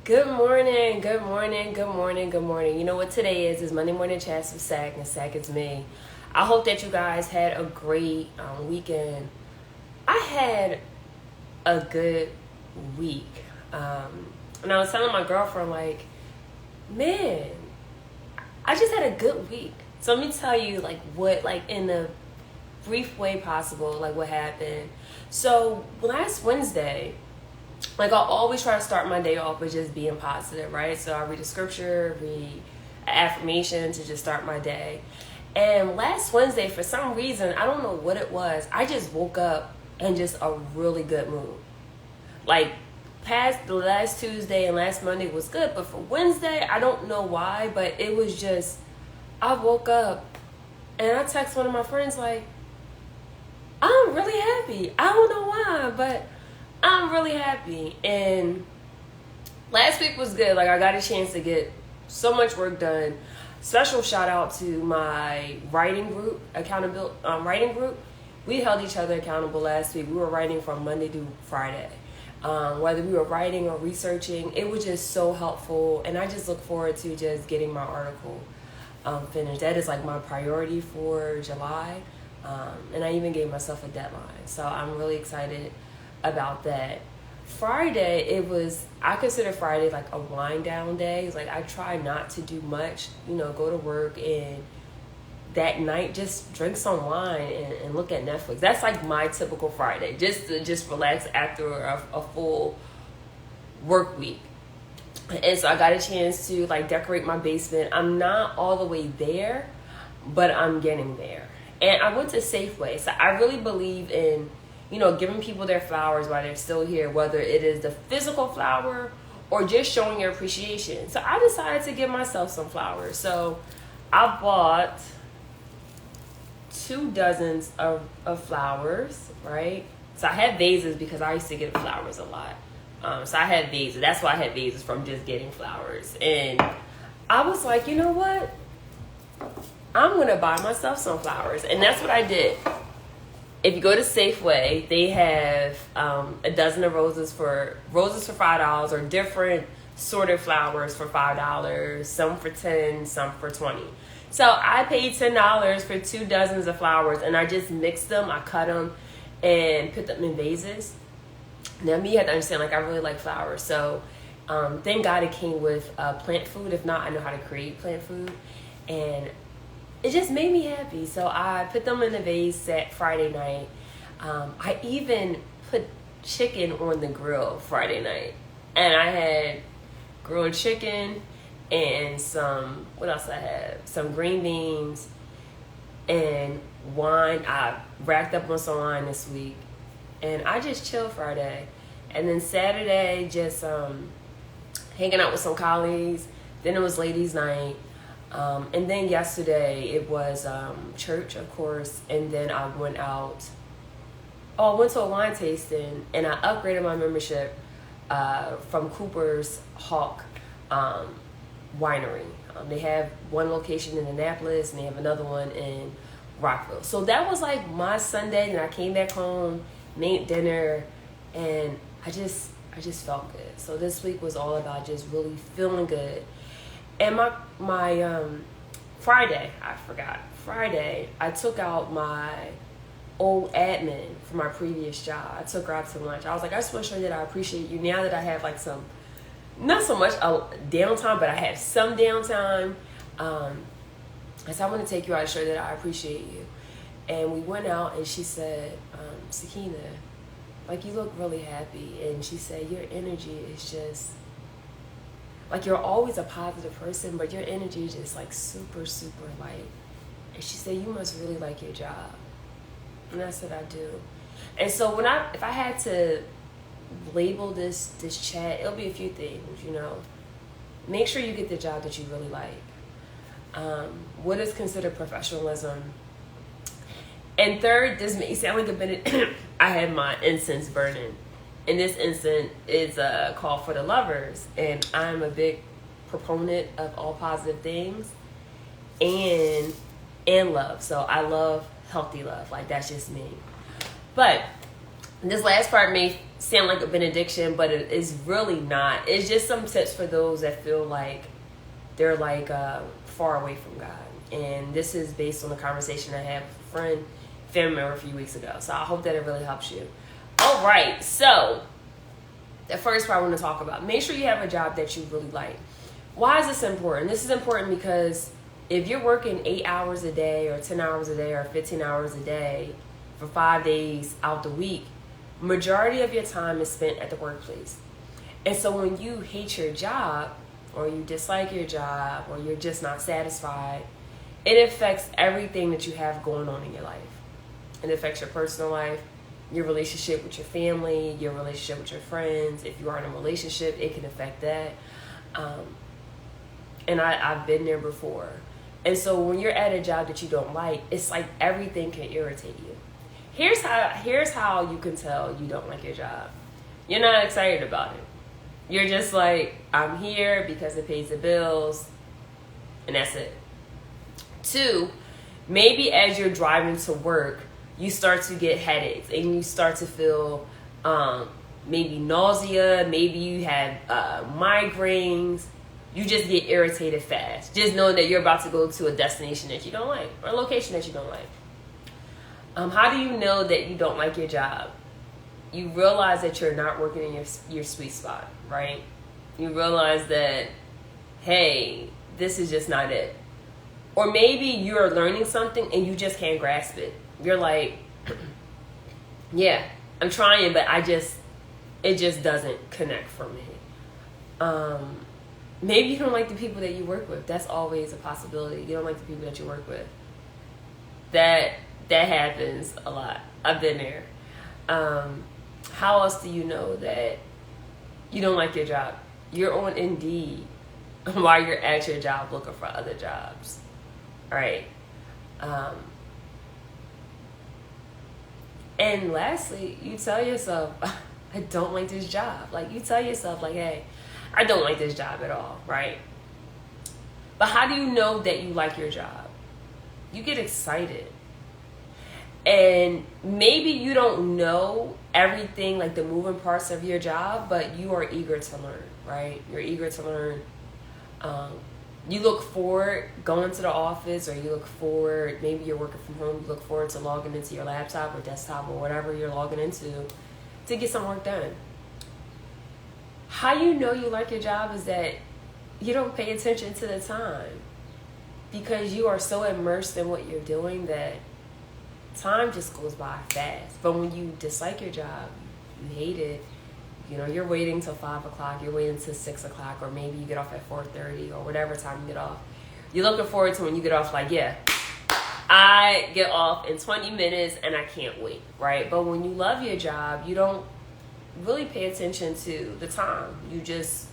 Good morning, good morning, good morning, good morning. You know what today is Monday Morning Chats with Sack, and Sack is me. I hope that you guys had a great weekend. I had a good week. And I was telling my girlfriend, like, man, I just had a good week. So let me tell you, like, what, like, in the brief way possible, like, what happened. So last Wednesday, like, I always try to start my day off with just being positive, right? So I read a scripture, read an affirmation to just start my day. And last Wednesday, for some reason, I don't know what it was, I just woke up in just a really good mood. Like, past the last Tuesday and last Monday was good, but for Wednesday, I don't know why, but it was just, I woke up and I text one of my friends like, I'm really happy. I don't know why, but I'm really happy. And last week was good. Like, I got a chance to get so much work done. Special shout out to my writing group, writing group. We held each other accountable last week. We were writing from Monday to Friday. Whether we were writing or researching, it was just so helpful. And I just look forward to just getting my article finished. That is like my priority for July. And I even gave myself a deadline. So I'm really excited about that. Friday, I consider Friday like a wind down day. It's like I try not to do much, go to work and that night just drink some wine and look at Netflix. That's like my typical Friday, just to relax after a full work week. And so I got a chance to like decorate my basement. I'm not all the way there, but I'm getting there. And I went to Safeway. So I really believe in giving people their flowers while they're still here, whether it is the physical flower or just showing your appreciation. So I decided to give myself some flowers. So I bought 2 dozens of flowers, right? So I had vases because I used to get flowers a lot. So I had vases. That's why I had vases, from just getting flowers. And I was like, you know what? I'm going to buy myself some flowers. And that's what I did. If you go to Safeway, they have a dozen of roses for $5, or different sorted flowers for $5, some for $10, some for $20. So I paid $10 for 2 dozens of flowers, and I just mixed them, I cut them, and put them in vases. Now, me, you have to understand, like, I really like flowers, so thank God it came with plant food. If not, I know how to create plant food, and it just made me happy. So I put them in a vase that Friday night. I even put chicken on the grill Friday night. And I had grilled chicken and what else I had? Some green beans and wine. I racked up on some wine this week. And I just chilled Friday. And then Saturday, just hanging out with some colleagues. Then it was ladies' night. And then yesterday it was church, of course, and then I went out. I went to a wine tasting, and I upgraded my membership from Cooper's Hawk Winery. They have one location in Annapolis, and they have another one in Rockville. So that was like my Sunday, and I came back home, made dinner, and I just felt good. So this week was all about just really feeling good. And my Friday, I took out my old admin from my previous job. I took her out to lunch. I was like, I just want to show you that I appreciate you. Now that I have like not so much a downtime, but I have some downtime. I said, I want to take you out to show you that I appreciate you. And we went out, and she said, Sakina, like, you look really happy. And she said, your energy is just, like, you're always a positive person, but your energy is just like super, super light. And she said, you must really like your job. And I said, I do. And so if I had to label this chat, it'll be a few things, Make sure you get the job that you really like. What is considered professionalism? And third, this may sound like a bit, I had my incense burning. And this instance is a call for the lovers. And I'm a big proponent of all positive things and love. So I love healthy love. Like, that's just me. But this last part may sound like a benediction, but it is really not. It's just some tips for those that feel like they're like far away from God. And this is based on a conversation I had with a friend, family member a few weeks ago. So I hope that it really helps you. All right, so the first part I want to talk about, make sure you have a job that you really like. Why is this important? This is important because if you're working 8 hours a day or 10 hours a day or 15 hours a day for 5 days out the week, majority of your time is spent at the workplace. And so when you hate your job or you dislike your job or you're just not satisfied, it affects everything that you have going on in your life. It affects your personal life, your relationship with your family, your relationship with your friends. If you are in a relationship, it can affect that. And I've been there before. And so when you're at a job that you don't like, it's like everything can irritate you. Here's how you can tell you don't like your job. You're not excited about it. You're just like, I'm here because it pays the bills, and that's it. 2, maybe as you're driving to work, you start to get headaches and you start to feel maybe nausea, maybe you have migraines. You just get irritated fast, just knowing that you're about to go to a destination that you don't like or a location that you don't like. How do you know that you don't like your job? You realize that you're not working in your sweet spot, right? You realize that, hey, this is just not it. Or maybe you're learning something and you just can't grasp it. You're like, yeah, I'm trying, but it just doesn't connect for me. Maybe you don't like the people that you work with. That's always a possibility. You don't like the people that you work with. That happens a lot. I've been there. How else do you know that you don't like your job? You're on Indeed while you're at your job looking for other jobs. All right. And lastly, you tell yourself, I don't like this job. Like, you tell yourself, like, hey, I don't like this job at all, right? But how do you know that you like your job? You get excited. And maybe you don't know everything, like the moving parts of your job, but you are eager to learn, right? You're eager to learn. You look forward going to the office, or you look forward, maybe you're working from home, you look forward to logging into your laptop or desktop or whatever you're logging into to get some work done. How you know you like your job is that you don't pay attention to the time, because you are so immersed in what you're doing that time just goes by fast. But when you dislike your job, you hate it, you know, you're waiting till 5 o'clock, you're waiting till 6 o'clock, or maybe you get off at 4:30 or whatever time you get off. You're looking forward to when you get off, like, yeah, I get off in 20 minutes and I can't wait, right? But when you love your job, you don't really pay attention to the time. You just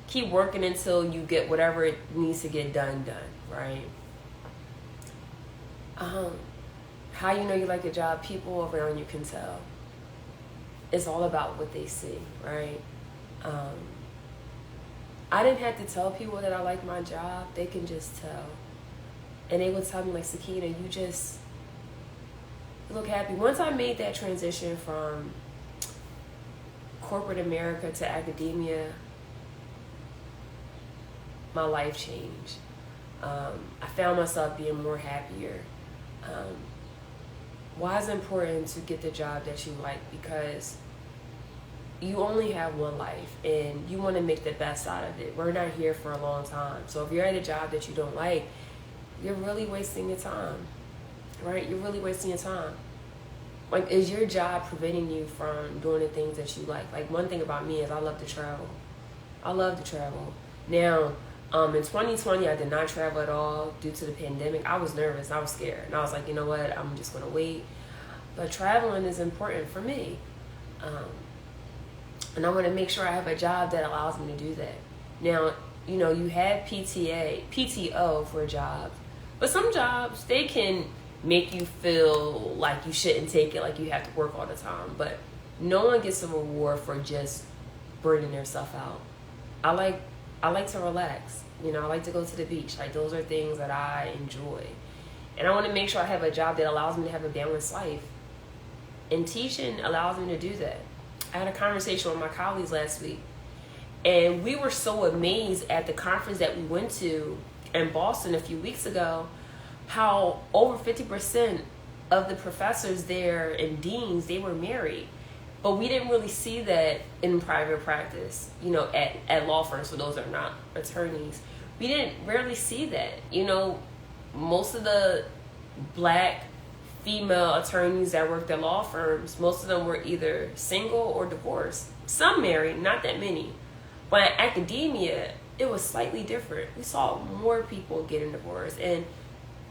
keep working until you get whatever it needs to get done, right? How you know you like your job? People around you can tell. It's all about what they see, right? I didn't have to tell people that I like my job. They can just tell. And they would tell me, like, Sakina, you look happy. Once I made that transition from corporate America to academia, my life changed. I found myself being more happier. Why is it important to get the job that you like? Because you only have one life and you want to make the best out of it. We're not here for a long time. So if you're at a job that you don't like, you're really wasting your time, right? You're really wasting your time. Like, is your job preventing you from doing the things that you like? Like, one thing about me is I love to travel. I love to travel. Now, in 2020, I did not travel at all due to the pandemic. I was nervous. I was scared. And I was like, you know what? I'm just going to wait. But traveling is important for me. And I want to make sure I have a job that allows me to do that. Now, you know, you have PTO for jobs. But some jobs, they can make you feel like you shouldn't take it, like you have to work all the time. But no one gets a reward for just burning their stuff out. I like to relax. You know, I like to go to the beach. Like, those are things that I enjoy. And I want to make sure I have a job that allows me to have a balanced life. And teaching allows me to do that. I had a conversation with my colleagues last week, and we were so amazed at the conference that we went to in Boston a few weeks ago, how over 50% of the professors there and deans, they were married. But we didn't really see that in private practice, at law firms, for those that are not attorneys. We didn't rarely see that. Most of the black female attorneys that worked at law firms, most of them were either single or divorced. Some married, not that many. But in academia, it was slightly different. We saw more people getting divorced and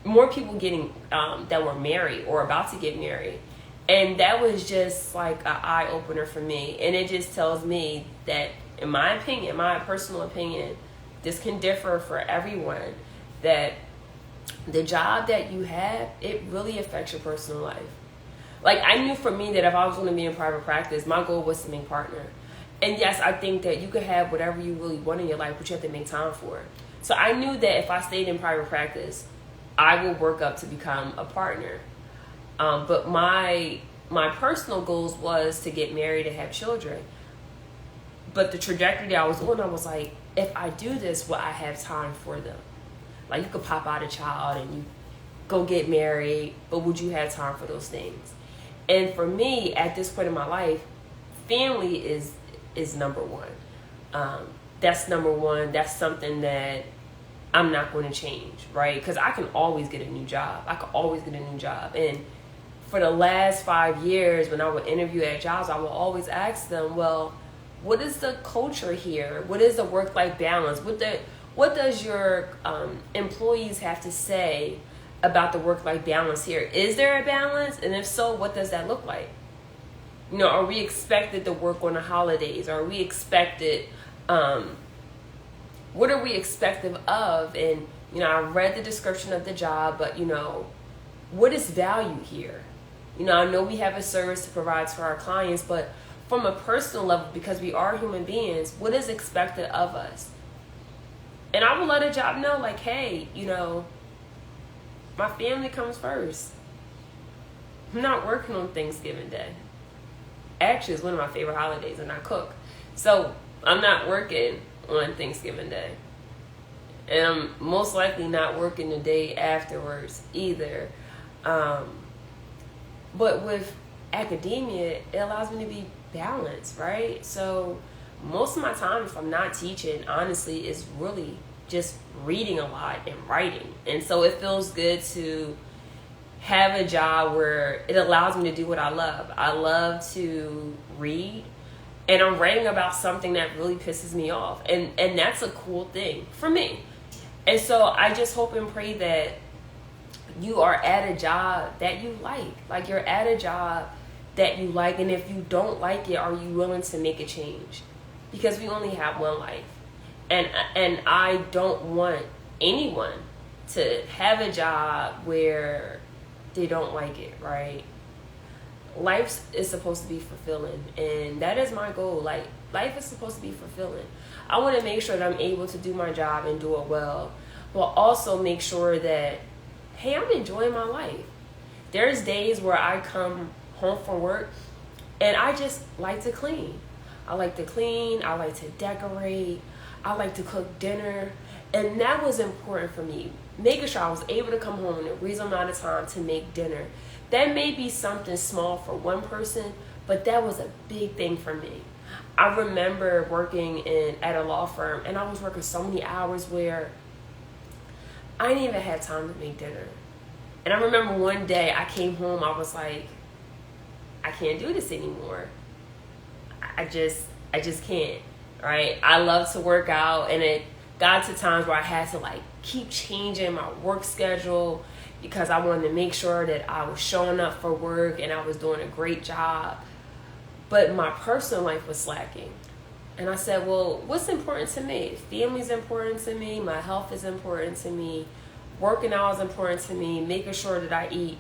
more people getting that were married or about to get married. And that was just like an eye-opener for me. And it just tells me that, in my opinion, my personal opinion, this can differ for everyone, that the job that you have, it really affects your personal life. Like, I knew for me that if I was going to be in private practice, my goal was to make partner. And yes, I think that you could have whatever you really want in your life, but you have to make time for it. So I knew that if I stayed in private practice, I would work up to become a partner. But my personal goals was to get married and have children. But the trajectory that I was on, I was like, if I do this, will I have time for them? Like, you could pop out a child and you go get married, but would you have time for those things? And for me, at this point in my life, family is number one. That's number one. That's something that I'm not going to change, right? Because I can always get a new job. And for the last 5 years, when I would interview at jobs, I would always ask them, well, what is the culture here? What is the work-life balance? What does your employees have to say about the work-life balance here? Is there a balance? And if so, what does that look like? Are we expected to work on the holidays? Are we expected, what are we expected of? And, I read the description of the job, but, what is value here? I know we have a service to provide to our clients, but from a personal level, because we are human beings, what is expected of us? And I will let a job know, like, hey, my family comes first. I'm not working on Thanksgiving Day. Actually, it's one of my favorite holidays, and I cook. So I'm not working on Thanksgiving Day. And I'm most likely not working the day afterwards either. But with academia, it allows me to be balanced, right? So most of my time, if I'm not teaching, honestly, is really just reading a lot and writing. And so it feels good to have a job where it allows me to do what I love. I love to read, and I'm writing about something that really pisses me off. And that's a cool thing for me. And so I just hope and pray that you are at a job that you like. Like, you're at a job that you like, and if you don't like it, are you willing to make a change? Because we only have one life. And I don't want anyone to have a job where they don't like it, right? Life is supposed to be fulfilling, and that is my goal. Like, life is supposed to be fulfilling. I want to make sure that I'm able to do my job and do it well, but also make sure that, hey, I'm enjoying my life. There's days where I come home from work and I just like to clean. I like to clean, I like to decorate, I like to cook dinner. And that was important for me, making sure I was able to come home in a reasonable amount of time to make dinner. That may be something small for one person, but that was a big thing for me. I remember working at a law firm, and I was working so many hours where I didn't even have time to make dinner. And I remember one day I came home, I was like, I can't do this anymore. I just can't, right? I love to work out, and it got to times where I had to keep changing my work schedule because I wanted to make sure that I was showing up for work and I was doing a great job. But my personal life was slacking. And I said, well, what's important to me? Family's important to me. My health is important to me. Working out is important to me. Making sure that I eat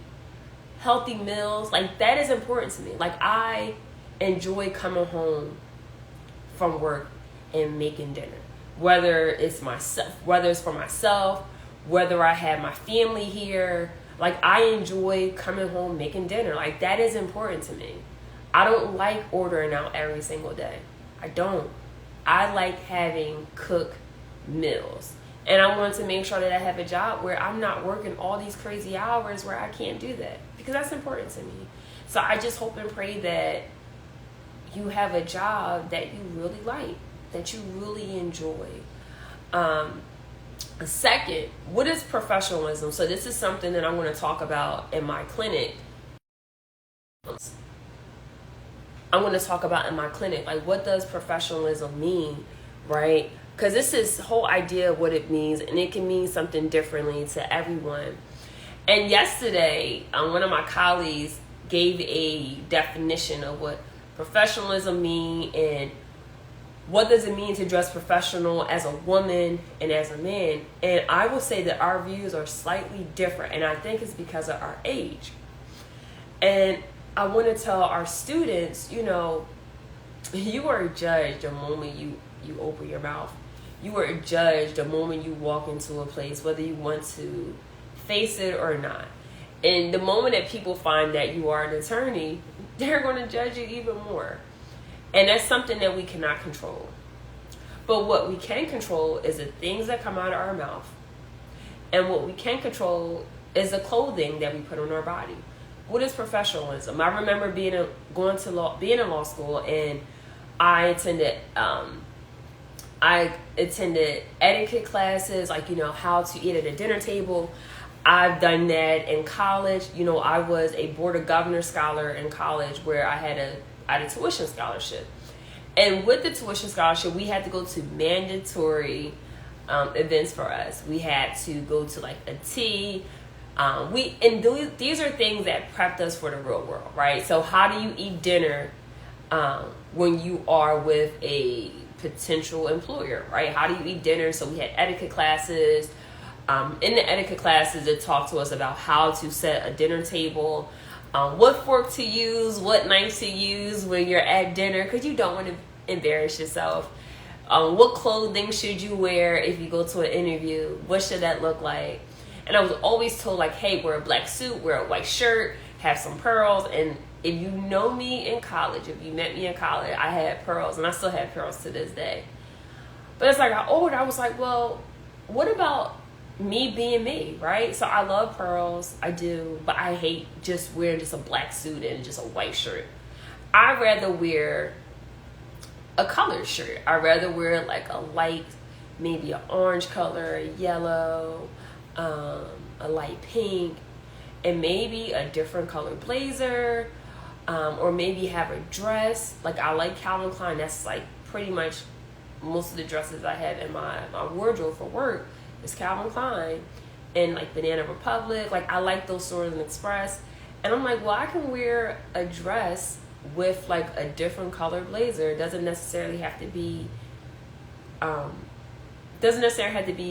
healthy meals, that is important to me. I enjoy coming home from work and making dinner. Whether it's for myself, whether I have my family here, I enjoy coming home making dinner. That is important to me. I don't like ordering out every single day. I don't. I like having cooked meals. And I want to make sure that I have a job where I'm not working all these crazy hours where I can't do that, because that's important to me. So I just hope and pray that you have a job that you really like, that you really enjoy. Second, what is professionalism? So this is something that I'm going to talk about in my clinic. Like, what does professionalism mean, right? Because this is the whole idea of what it means, and it can mean something differently to everyone. And yesterday, one of my colleagues gave a definition of what professionalism means and what does it mean to dress professional as a woman and as a man. And I will say that our views are slightly different, and I think it's because of our age. And I want to tell our students, you are judged the moment you open your mouth. You are judged the moment you walk into a place, whether you want to face it or not. And the moment that people find that you are an attorney, they're going to judge you even more. And that's something that we cannot control. But what we can control is the things that come out of our mouth. And what we can control is the clothing that we put on our body. What is professionalism? I remember being in law school, and I attended etiquette classes, like, how to eat at a dinner table. I've done that in college. I was a Board of Governors scholar in college, where I had a tuition scholarship. And with the tuition scholarship, we had to go to mandatory events for us. We had to go to like a tea. These are things that prepped us for the real world, right? So how do you eat dinner when you are with a potential employer, right? How do you eat dinner? So we had etiquette classes. In the etiquette classes, it talked to us about how to set a dinner table, what fork to use, what knife to use when you're at dinner, because you don't want to embarrass yourself. What clothing should you wear if you go to an interview? What should that look like? And I was always told, like, hey, wear a black suit, wear a white shirt, have some pearls. And if you know me in college, if you met me in college, I had pearls, and I still have pearls to this day. But as I got older, I was like, well, what about me being me, right? So I love pearls, I do, but I hate just wearing just a black suit and just a white shirt. I'd rather wear a colored shirt. I'd rather wear like a light, maybe an orange color, a yellow, a light pink, and maybe a different color blazer, or maybe have a dress. Like, I like Calvin Klein. That's like pretty much most of the dresses I have in my wardrobe for work is Calvin Klein and like Banana Republic. Like, I like those Stores and Express. And I'm like, well, I can wear a dress with like a different color blazer. It doesn't necessarily have to be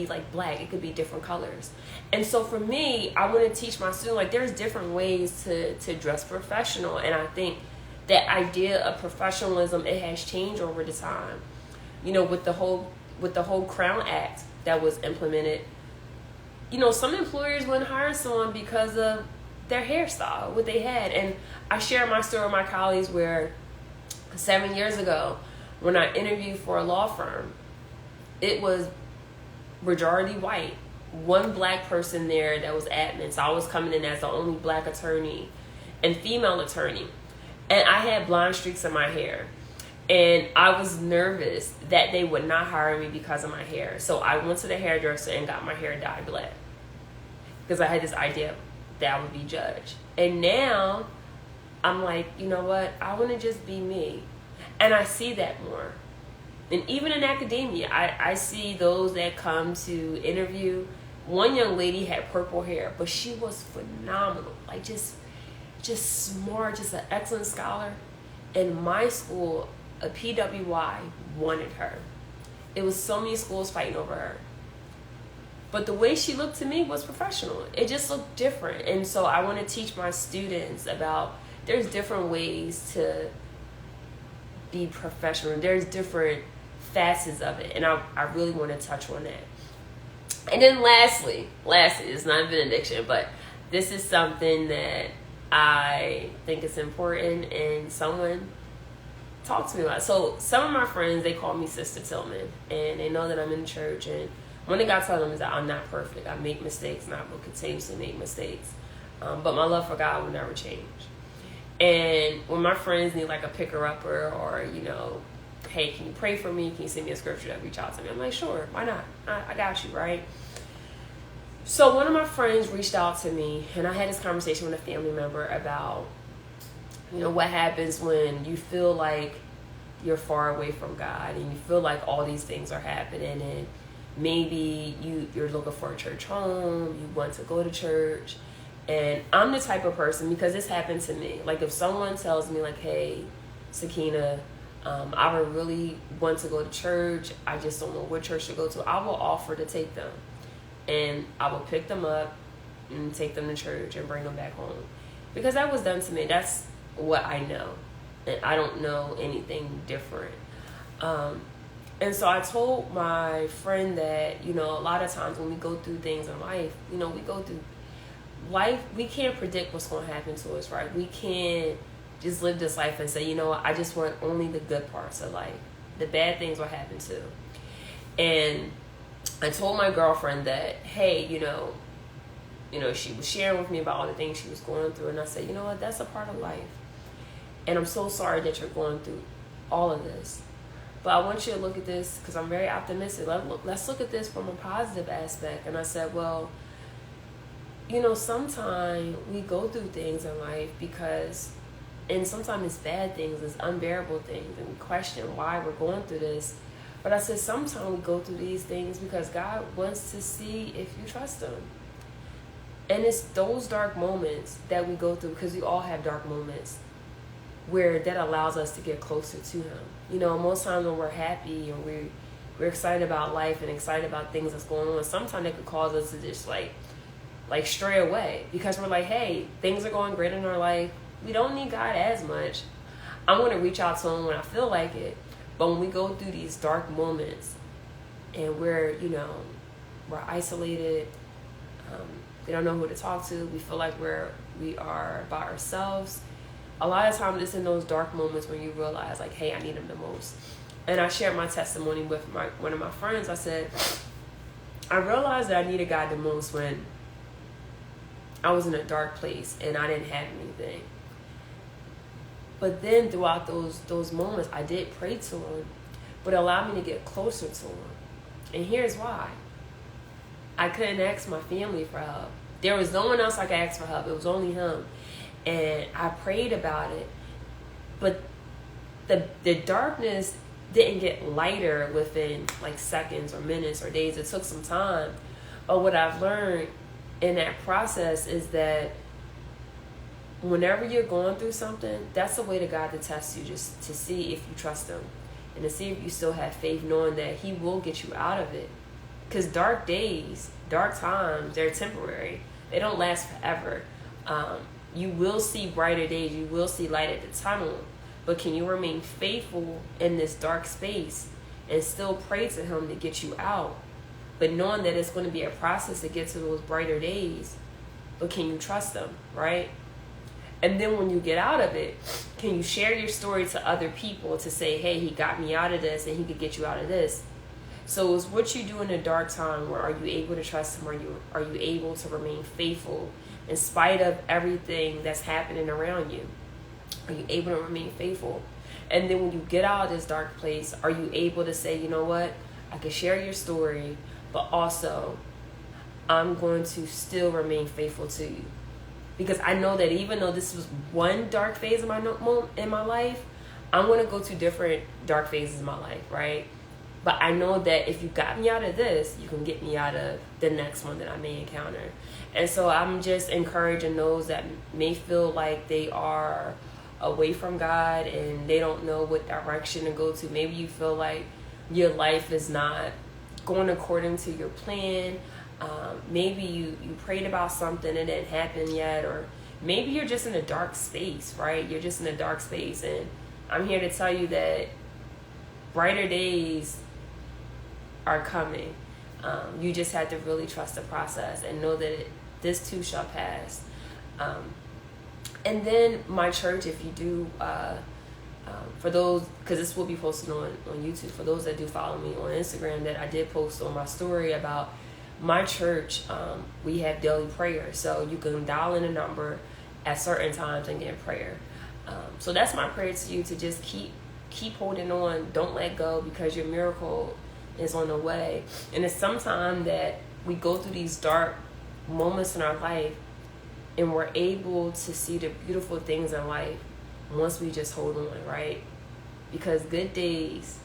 like black. It could be different colors. And so for me, I want to teach my students, like, there's different ways to dress professional. And I think that idea of professionalism, it has changed over the time. With the whole Crown Act that was implemented, some employers wouldn't hire someone because of their hairstyle, what they had. And I share my story with my colleagues where 7 years ago, when I interviewed for a law firm, it was majority white, one black person there that was admin. So I was coming in as the only black attorney and female attorney. And I had blonde streaks in my hair. And I was nervous that they would not hire me because of my hair. So I went to the hairdresser and got my hair dyed black, because I had this idea that I would be judged. And now I'm like, you know what? I want to just be me. And I see that more. And even in academia, I see those that come to interview. One young lady had purple hair, but she was phenomenal. Like, just smart, just an excellent scholar. In my school, a PWI wanted her. It was so many schools fighting over her. But the way she looked to me was professional. It just looked different. And so I want to teach my students about there's different ways to be professional. There's different facets of it. And I really want to touch on that. And then lastly, it's not a benediction, but this is something that I think it's important, and someone talked to me about it. So some of my friends, they call me Sister Tillman, and they know that I'm in church, and one thing I tell them is that I'm not perfect. I make mistakes, and I will continuously make mistakes. But my love for God will never change. And when my friends need like a picker-upper, or, hey, can you pray for me? Can you send me a scripture that reach out to me? I'm like, sure, why not? I got you, right? So one of my friends reached out to me, and I had this conversation with a family member about, what happens when you feel like you're far away from God, and you feel like all these things are happening, and maybe you're looking for a church home, you want to go to church. And I'm the type of person, because this happened to me, like if someone tells me like, hey, Sakina, I would really want to go to church, I just don't know what church to go to, I will offer to take them. And I will pick them up and take them to church and bring them back home. Because that was done to me. That's what I know. And I don't know anything different. And so I told my friend that, a lot of times when we go through things in life, we go through life, we can't predict what's going to happen to us, right? We can't just live this life and say, I just want only the good parts of life. The bad things will happen too. And I told my girlfriend that, hey, she was sharing with me about all the things she was going through. And I said, what, that's a part of life. And I'm so sorry that you're going through all of this. But I want you to look at this, because I'm very optimistic. Let's look at this from a positive aspect. And I said, well, sometimes we go through things in life and sometimes it's bad things, it's unbearable things, and we question why we're going through this. But I said, sometimes we go through these things because God wants to see if you trust Him. And it's those dark moments that we go through, because we all have dark moments, where that allows us to get closer to Him. Most times when we're happy and we're excited about life and excited about things that's going on, sometimes it could cause us to just like stray away, because we're like, hey, things are going great in our life. We don't need God as much. I'm going to reach out to Him when I feel like it. But when we go through these dark moments and we're isolated, we don't know who to talk to, we feel like we are by ourselves, a lot of times it's in those dark moments when you realize like, hey, I need Him the most. And I shared my testimony with one of my friends. I said, I realized that I needed God the most when I was in a dark place and I didn't have anything. But then throughout those moments, I did pray to Him, but it allowed me to get closer to Him. And here's why. I couldn't ask my family for help. There was no one else I could ask for help. It was only Him. And I prayed about it. But the darkness didn't get lighter within like seconds or minutes or days. It took some time. But what I've learned in that process is that whenever you're going through something, that's the way to God to test you, just to see if you trust Him and to see if you still have faith, knowing that He will get you out of it. Because dark days, dark times, they're temporary. They don't last forever. You will see brighter days. You will see light at the tunnel. But can you remain faithful in this dark space and still pray to Him to get you out? But knowing that it's going to be a process to get to those brighter days. But can you trust Him, right? And then when you get out of it, can you share your story to other people to say, hey, He got me out of this and He could get you out of this? So it's what you do in a dark time, where are you able to trust Him? Are you able to remain faithful in spite of everything that's happening around you? Are you able to remain faithful? And then when you get out of this dark place, are you able to say, you know what? I can share your story, but also I'm going to still remain faithful to you. Because I know that even though this was one dark phase in my life, I'm going to go to different dark phases in my life, right? But I know that if you got me out of this, you can get me out of the next one that I may encounter. And so I'm just encouraging those that may feel like they are away from God and they don't know what direction to go to. Maybe you feel like your life is not going according to your plan. Maybe you prayed about something and it didn't happen yet, or maybe you're just in a dark space, right? You're just in a dark space, and I'm here to tell you that brighter days are coming. You just have to really trust the process and know that this too shall pass. And then my church, if you do, for those, because this will be posted on YouTube, for those that do follow me on Instagram, that I did post on my story about my church, we have daily prayer. So you can dial in a number at certain times and get prayer. So that's my prayer to you, to just keep holding on. Don't let go, because your miracle is on the way. And it's sometimes that we go through these dark moments in our life, and we're able to see the beautiful things in life once we just hold on, right? Because good days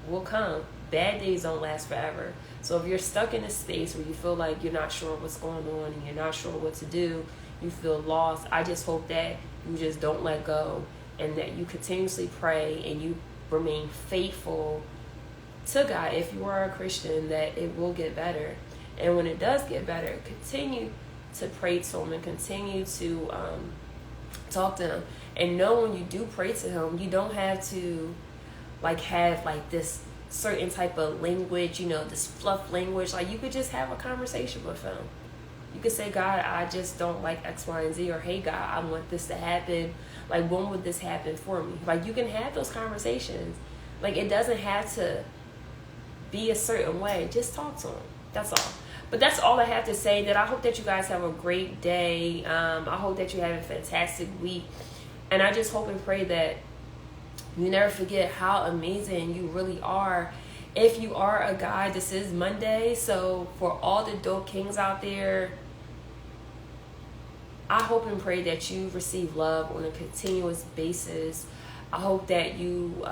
will come. Bad days don't last forever. So if you're stuck in a space where you feel like you're not sure what's going on and you're not sure what to do, you feel lost, I just hope that you just don't let go, and that you continuously pray and you remain faithful to God. If you are a Christian, that it will get better. And when it does get better, continue to pray to Him and continue to talk to Him. And know when you do pray to Him, you don't have to have this certain type of language, this fluff language. Like, you could just have a conversation with Him. You could say, God, I just don't like X, Y, and Z, or hey, God, I want this to happen. Like, when would this happen for me? Like, you can have those conversations. Like, it doesn't have to be a certain way. Just talk to Him. That's all. But that's all I have to say. That I hope that you guys have a great day. I hope that you have a fantastic week. And I just hope and pray that you never forget how amazing you really are. If you are a guy, this is Monday. So for all the dope kings out there, I hope and pray that you receive love on a continuous basis. I hope that you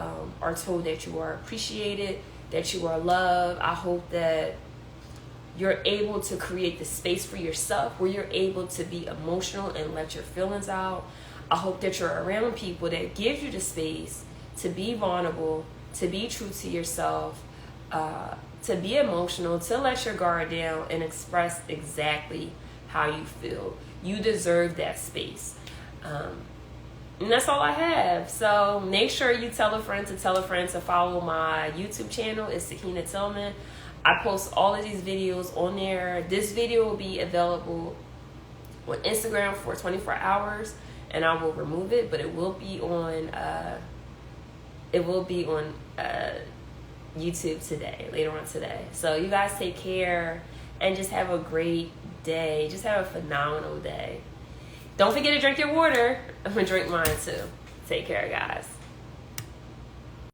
are told that you are appreciated, that you are loved. I hope that you're able to create the space for yourself where you're able to be emotional and let your feelings out. I hope that you're around people that give you the space to be vulnerable, to be true to yourself, to be emotional, to let your guard down and express exactly how you feel. You deserve that space. And that's all I have. So make sure you tell a friend to follow my YouTube channel. It's Sakina Tillman. I post all of these videos on there. This video will be available on Instagram for 24 hours, and I will remove it, but it will be on YouTube today, later on today. So you guys take care and just have a great day. Just have a phenomenal day. Don't forget to drink your water. I'm gonna drink mine too. Take care, guys.